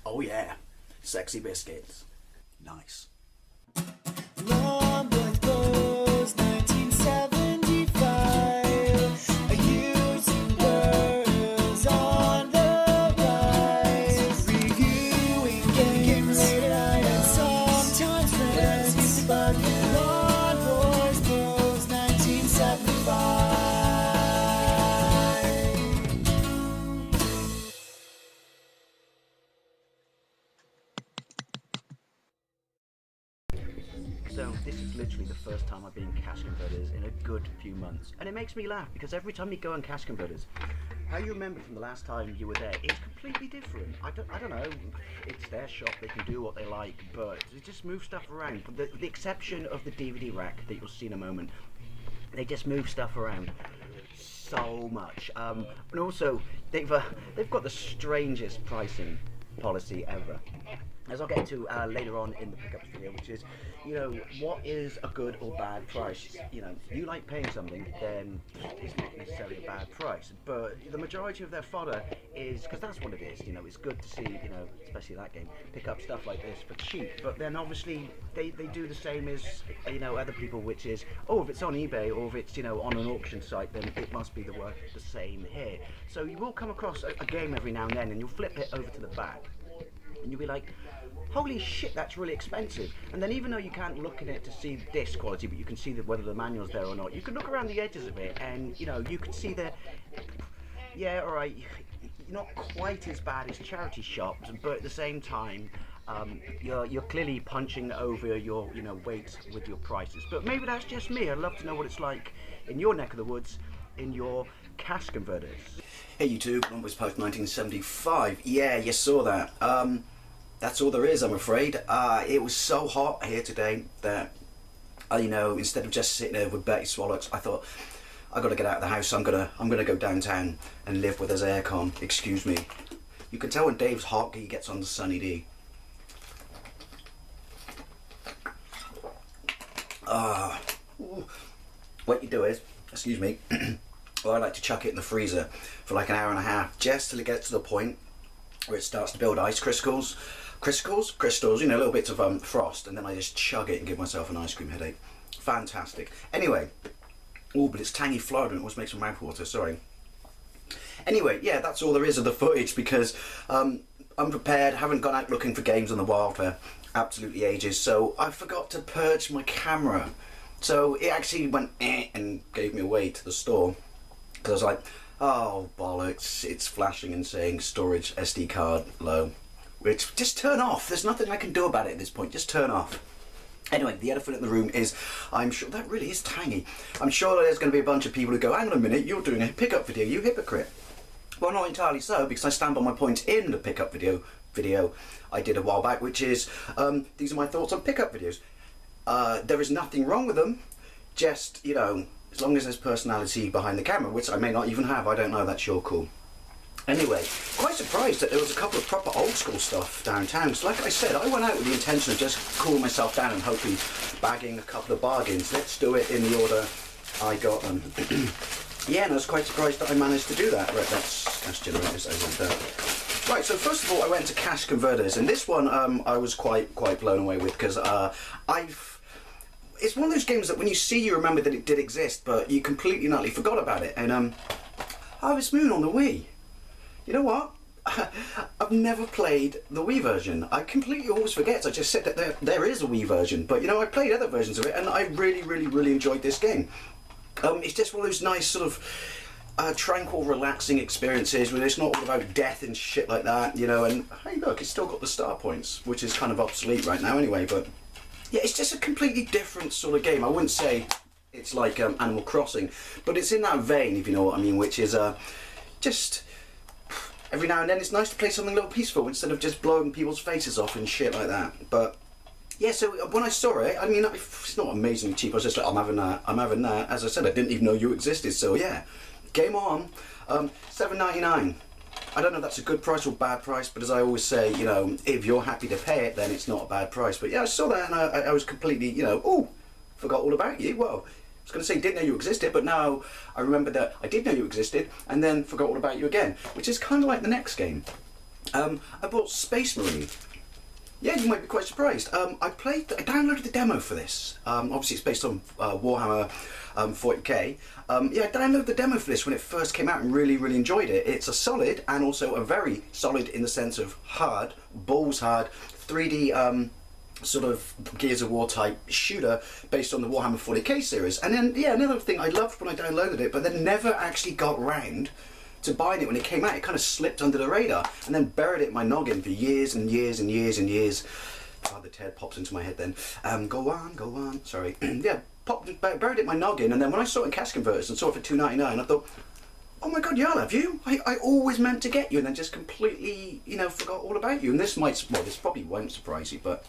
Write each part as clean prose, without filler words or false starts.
Oh yeah, sexy biscuits. Nice. Long boy clothes, 1975. A used words on the rise. Reviewing games late at night and sometimes friends used to bug me. Long boys clothes, 1975. So this is literally the first time I've been in Cash Converters in a good few months, and it makes me laugh because every time you go on Cash Converters, how you remember from the last time you were there is completely different. I don't know, it's their shop, they can do what they like, but they just move stuff around. With the exception of the DVD rack that you'll see in a moment, they just move stuff around so much. And also, they've got the strangest pricing policy ever, as I'll get to later on in the pickups video, which is, you know, what is a good or bad price? You know, you like paying something, then it's not necessarily a bad price. But the majority of their fodder is, because that's what it is, you know, it's good to see, you know, especially that game, pick up stuff like this for cheap. But then obviously they do the same as, you know, other people, which is, oh, if it's on eBay or if it's, you know, on an auction site, then it must be the worth the same here. So you will come across a game every now and then, and you'll flip it over to the back, and you'll be like, holy shit, that's really expensive. And then even though you can't look in it to see this quality, but you can see whether the manual's there or not, you can look around the edges of it and, you know, you can see that, yeah, alright, you're not quite as bad as charity shops, but at the same time, you're clearly punching over your, you know, weight with your prices. But maybe that's just me. I'd love to know what it's like in your neck of the woods, in your Cash Converters. Hey YouTube, one was post 1975. Yeah, you saw that. That's all there is, I'm afraid. It was so hot here today that, you know, instead of just sitting there with Betty Swallocks, I thought, I gotta get out of the house. I'm gonna go downtown and live with his aircon. Excuse me. You can tell when Dave's hot, he gets on the Sunny D. What you do is, excuse me, well, I like to chuck it in the freezer for like an hour and a half, just till it gets to the point where it starts to build ice crystals, you know, little bits of frost, and then I just chug it and give myself an ice cream headache. Fantastic. Anyway, oh, but it's tangy Florida and it always makes my mouth water, sorry. Anyway, yeah, that's all there is of the footage because I'm prepared, haven't gone out looking for games on the wild for absolutely ages, so I forgot to purge my camera. So it actually went and gave me away to the store because I was like, oh bollocks, it's flashing and saying storage SD card low. Which, just turn off, there's nothing I can do about it at this point, just turn off. Anyway, the elephant in the room is, I'm sure, that really is tiny. I'm sure there's going to be a bunch of people who go, hang on a minute, you're doing a pickup video, you hypocrite. Well, not entirely so, because I stand by my point in the pickup video I did a while back, which is, these are my thoughts on pickup videos. There is nothing wrong with them, just, you know, as long as there's personality behind the camera, which I may not even have, I don't know, that's your call. Anyway, quite surprised that there was a couple of proper old school stuff downtown. So like I said, I went out with the intention of just cooling myself down and hopefully bagging a couple of bargains. Let's do it in the order I got them. Yeah, and I was quite surprised that I managed to do that. Right, that's cash generators over there. Right, so first of all I went to Cash Converters, and this one I was quite blown away with because it's one of those games that when you see you remember that it did exist, but you completely and utterly forgot about it. And Harvest Moon on the Wii. You know what? I've never played the Wii version. I completely always forget. I just said that there is a Wii version, but you know, I played other versions of it and I really enjoyed this game. It's just one of those nice sort of tranquil, relaxing experiences where it's not all about death and shit like that, you know. And hey, look, it's still got the star points, which is kind of obsolete right now anyway. But yeah, it's just a completely different sort of game. I wouldn't say it's like Animal Crossing, but it's in that vein, if you know what I mean, which is just every now and then it's nice to play something a little peaceful instead of just blowing people's faces off and shit like that. But yeah, so when I saw it, I mean, it's not amazingly cheap. I was just like, I'm having that. As I said, I didn't even know you existed. So yeah, game on. $7.99. I don't know if that's a good price or bad price, but as I always say, you know, if you're happy to pay it, then it's not a bad price. But yeah, I saw that and I was completely, you know, oh, forgot all about you. Well, I was going to say didn't know you existed, but now I remember that I did know you existed and then forgot all about you again, which is kind of like the next game. I bought Space Marine. Yeah, you might be quite surprised. I downloaded the demo for this. Obviously, it's based on Warhammer 40k. Yeah, I downloaded the demo for this when it first came out and really, really enjoyed it. It's a solid and also a very solid in the sense of hard, balls hard, 3D sort of Gears of War type shooter based on the Warhammer 40k series. And then, yeah, another thing I loved when I downloaded it, but then never actually got round to buying it when it came out. It kind of slipped under the radar and then buried it in my noggin for years and years and years and years. Father Ted pops into my head then. Go on, sorry. Yeah, buried it in my noggin, and then when I saw it in Cash Converters and saw it for $2.99, I thought, oh my god, Jarl, have you? I always meant to get you, and then just completely, you know, forgot all about you. And this this probably won't surprise you, but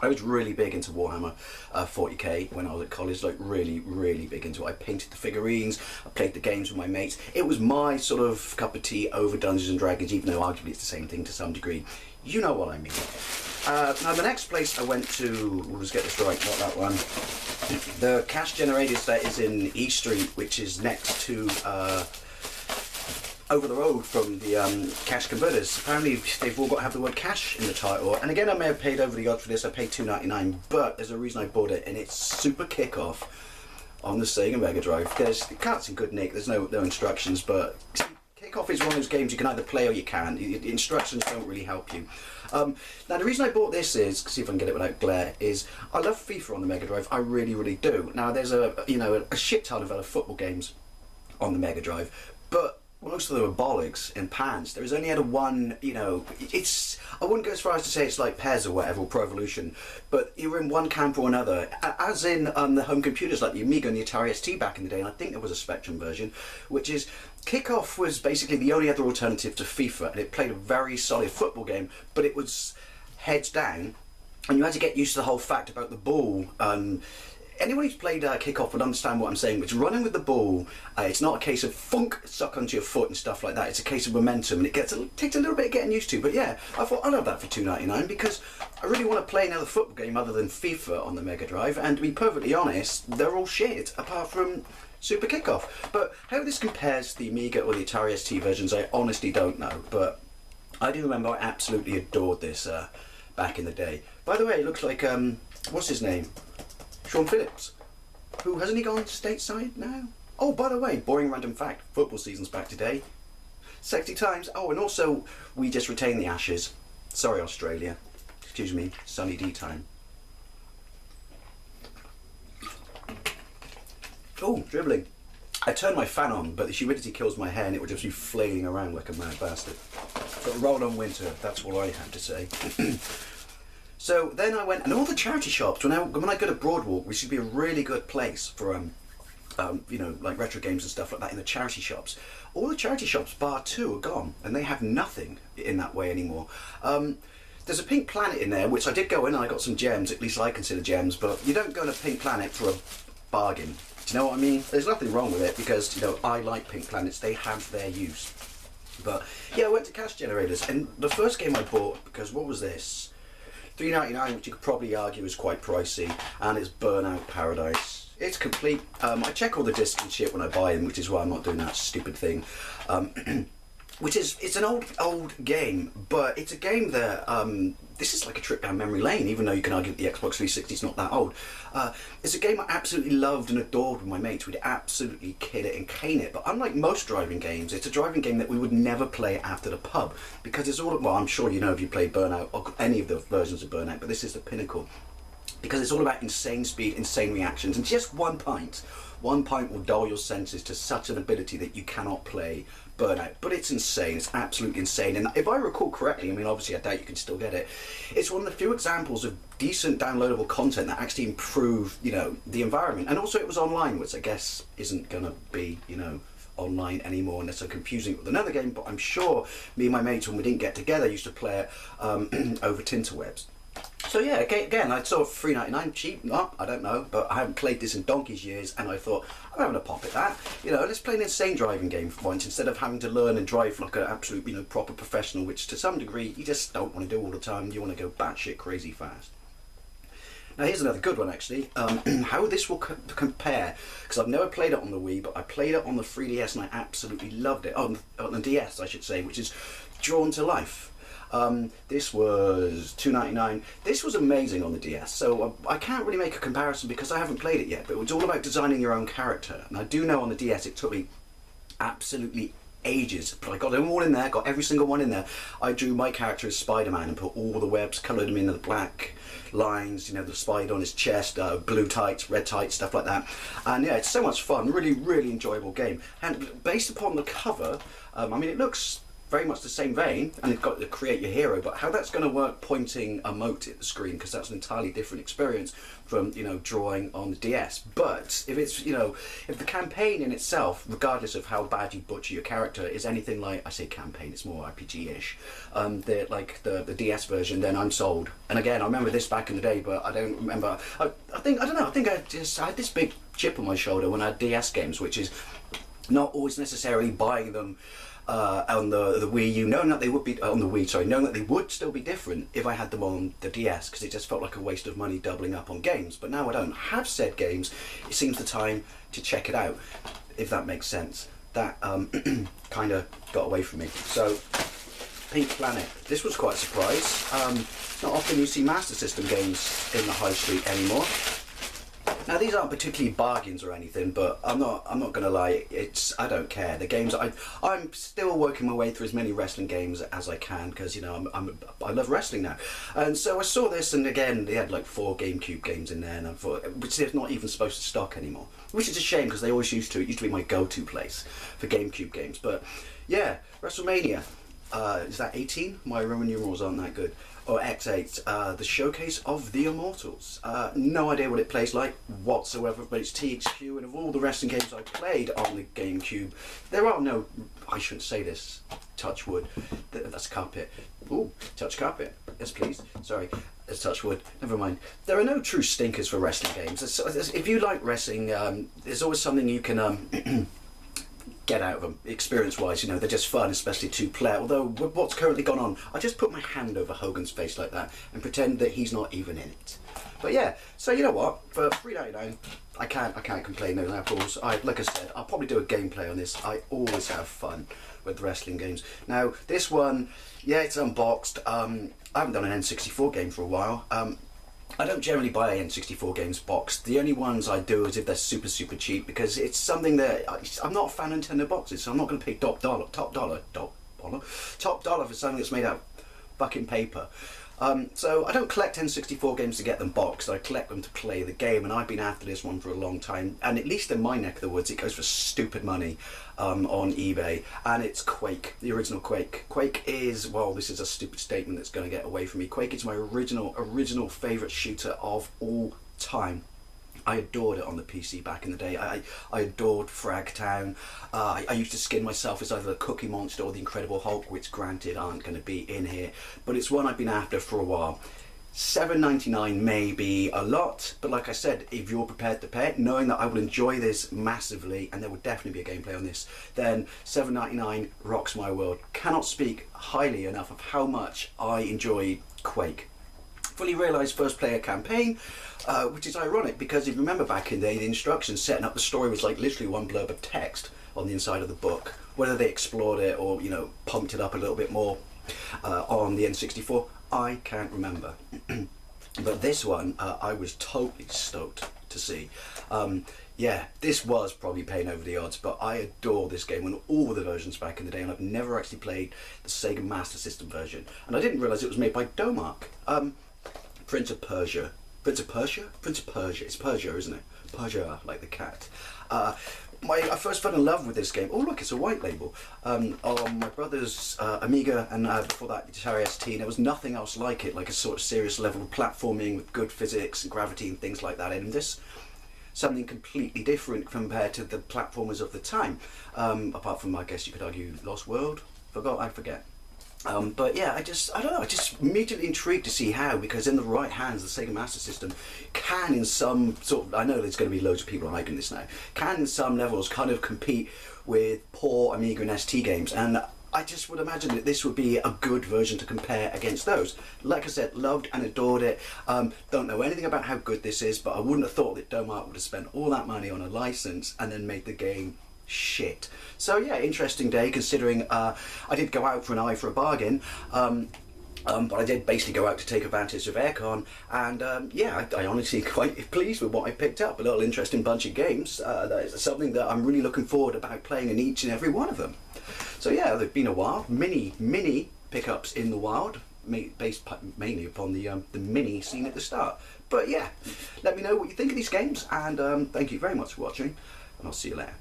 I was really big into Warhammer 40k when I was at college, like really, really big into it. I painted the figurines, I played the games with my mates. It was my sort of cup of tea over Dungeons and Dragons, even though arguably it's the same thing to some degree. You know what I mean. Now the next place I went to, let's get this right, not that one. The Cash Generators that is in E Street, which is next to over the road from the Cash Converters. Apparently they've all got to have the word cash in the title, and again I may have paid over the odds for this. I paid $2.99, but there's a reason I bought it, and it's Super Kickoff on the Sega Mega Drive. The cart's in good nick, there's no instructions, but Kickoff is one of those games you can either play or you can't. The instructions don't really help you. Now the reason I bought this is, see if I can get it without glare, is I love FIFA on the Mega Drive. I really, really do. Now there's a shit ton of other football games on the Mega Drive, but most of them are bollocks and pants. There is only ever one, it's, I wouldn't go as far as to say it's like PES or whatever, or Pro Evolution, but you're in one camp or another, as in the home computers like the Amiga and the Atari ST back in the day, and I think there was a Spectrum version, which is, Kickoff was basically the only other alternative to FIFA, and it played a very solid football game, but it was heads down, and you had to get used to the whole fact about the ball. Anyone who's played Kickoff would understand what I'm saying, which running with the ball, it's not a case of funk suck onto your foot and stuff like that, it's a case of momentum, and it takes a little bit of getting used to, but yeah, I thought I'll have that for $2.99 because I really want to play another football game other than FIFA on the Mega Drive, and to be perfectly honest, they're all shit, apart from Super Kickoff. But how this compares to the Amiga or the Atari ST versions, I honestly don't know, but I do remember I absolutely adored this back in the day. By the way, it looks like, what's his name? Sean Phillips, who hasn't he gone stateside now? Oh, by the way, boring random fact, football season's back today. Sexy times. Oh, and also, we just retained the Ashes. Sorry, Australia. Excuse me, Sunny D time. Oh, dribbling. I turned my fan on, but the humidity kills my hair and it would just be flailing around like a mad bastard. But roll on winter, that's all I have to say. So then I went, and all the charity shops, when I go to Broadwalk, which should be a really good place for, like retro games and stuff like that in the charity shops, all the charity shops, bar two, are gone, and they have nothing in that way anymore. There's a Pink Planet in there, which I did go in and I got some gems, at least I consider gems, but you don't go to Pink Planet for a bargain. Do you know what I mean? There's nothing wrong with it because, I like Pink Planets, they have their use. But yeah, I went to Cash Generators, and the first game I bought, because what was this? $3.99, which you could probably argue is quite pricey, and it's Burnout Paradise. It's complete. I check all the discs and shit when I buy them, which is why I'm not doing that stupid thing. It's an old game, but it's a game that this is like a trip down memory lane, even though you can argue that the Xbox 360 is not that old. It's a game I absolutely loved and adored with my mates. We'd absolutely kid it and cane it, but unlike most driving games, it's a driving game that we would never play after the pub, because it's all, well, I'm sure you know if you played Burnout, or any of the versions of Burnout, but this is the pinnacle, because it's all about insane speed, insane reactions, and just one pint will dull your senses to such an ability that you cannot play Burnout. But it's insane, it's absolutely insane, and if I recall correctly, I mean obviously I doubt you can still get it, it's one of the few examples of decent downloadable content that actually improved, the environment, and also it was online, which I guess isn't gonna be, online anymore unless I'm confusing it with another game, but I'm sure me and my mates, when we didn't get together, used to play it over Tinterwebs. So yeah, again, I saw $3.99 cheap. No, I don't know, but I haven't played this in donkey's years, and I thought I'm having a pop at that. Let's play an insane driving game for once instead of having to learn and drive like an absolute, proper professional, which to some degree you just don't want to do all the time. You want to go batshit crazy fast. Now here's another good one actually. How this will compare, because I've never played it on the Wii, but I played it on the 3DS and I absolutely loved it. On the DS, I should say, which is Drawn to Life. This was $2.99. This was amazing on the DS, so I can't really make a comparison because I haven't played it yet, but it's all about designing your own character. And I do know on the DS it took me absolutely ages, but I got them all in there, got every single one in there. I drew my character as Spider-Man and put all the webs, coloured them in the black lines, you know, the spider on his chest, blue tights, red tights, stuff like that. And yeah, it's so much fun, really, really enjoyable game. And based upon the cover, I mean, it looks very much the same vein, and it's got to create your hero, but how that's going to work pointing a mote at the screen, because that's an entirely different experience from, you know, drawing on the DS. But if it's, you know, if the campaign in itself, regardless of how bad you butcher your character, is anything like, I say campaign, it's more RPG-ish, the DS version, then I'm sold. And again, I remember this back in the day, but I don't remember, I think I had this big chip on my shoulder when I had DS games, which is not always necessarily buying them on the Wii U, knowing that they would be on the Wii, sorry, knowing that they would still be different if I had them on the DS, because it just felt like a waste of money doubling up on games. But now I don't have said games, it seems the time to check it out, if that makes sense. That kind of got away from me. So, Pink Planet. This was quite a surprise. Not often you see Master System games in the high street anymore. Now these aren't particularly bargains or anything, but I'm not gonna lie, I don't care. The games I'm still working my way through as many wrestling games as I can, because, you know, I love wrestling now. And so I saw this, and again they had like 4 GameCube games in there, and I thought, which they're not even supposed to stock anymore, which is a shame because they always used to. It used to be my go-to place for GameCube games. But yeah, WrestleMania. Is that 18? My Roman numerals aren't that good. Or X8, the Showcase of the Immortals. No idea what it plays like whatsoever, but it's THQ, and of all the wrestling games I played on the GameCube, there are no, I shouldn't say this, touch wood, that's carpet. Ooh, touch carpet, yes please, sorry, it's touch wood, never mind. There are no true stinkers for wrestling games. If you like wrestling, there's always something you can get out of them, experience-wise. You know, they're just fun, especially two-player. Although, with what's currently gone on, I just put my hand over Hogan's face like that and pretend that he's not even in it. But yeah, so you know what? For $3.99, I can't complain. No apples. Like I said, I'll probably do a gameplay on this. I always have fun with wrestling games. Now, this one, yeah, it's unboxed. I haven't done an N64 game for a while. I don't generally buy N64 games boxed. The only ones I do is if they're super cheap, because it's something that I'm not a fan of Nintendo boxes, so I'm not going to pay top dollar for something that's made out of fucking paper. So I don't collect N64 games to get them boxed. I collect them to play the game, and I've been after this one for a long time. And at least in my neck of the woods, it goes for stupid money on eBay. And it's Quake, the original Quake. Quake is, well, this is a stupid statement that's going to get away from me. Quake is my original favourite shooter of all time. I adored it on the PC back in the day. I adored Fragtown. I used to skin myself as either the Cookie Monster or the Incredible Hulk, which granted aren't going to be in here, but it's one I've been after for a while. $7.99 may be a lot, but like I said, if you're prepared to pay it, knowing that I will enjoy this massively, and there will definitely be a gameplay on this, then $7.99 rocks my world. Cannot speak highly enough of how much I enjoy Quake. Fully realised first player campaign, which is ironic because if you remember back in the day, the instructions setting up the story was like literally one blurb of text on the inside of the book. Whether they explored it or, you know, pumped it up a little bit more on the N64, I can't remember. But this one, I was totally stoked to see. Yeah, this was probably paying over the odds, but I adore this game on all the versions back in the day, and I've never actually played the Sega Master System version. And I didn't realise it was made by Domark. Prince of Persia. Prince of Persia? Prince of Persia. It's Persia, isn't it? Persia, like the cat. I first fell in love with this game. Oh look, it's a white label. On my brother's Amiga, and before that Atari ST, there was nothing else like it, like a sort of serious level of platforming with good physics and gravity and things like that. And this, something completely different compared to the platformers of the time. Apart from, I guess you could argue, Lost World? I forget. But yeah, I don't know, I just immediately intrigued to see how, because in the right hands, the Sega Master System can, in some sort of, I know there's going to be loads of people hyping this now, can in some levels kind of compete with poor Amiga and ST games, and I just would imagine that this would be a good version to compare against those. Like I said, loved and adored it. Don't know anything about how good this is, but I wouldn't have thought that Domark would have spent all that money on a license and then made the game shit. So yeah, interesting day considering I did go out for an eye for a bargain. But I did basically go out to take advantage of aircon, and yeah, I honestly quite pleased with what I picked up. A little interesting bunch of games. That is something that I'm really looking forward about playing in each and every one of them. So yeah, they've been a while. Mini pickups in the wild, based mainly upon the mini scene at the start. But yeah, let me know what you think of these games, and thank you very much for watching, and I'll see you later.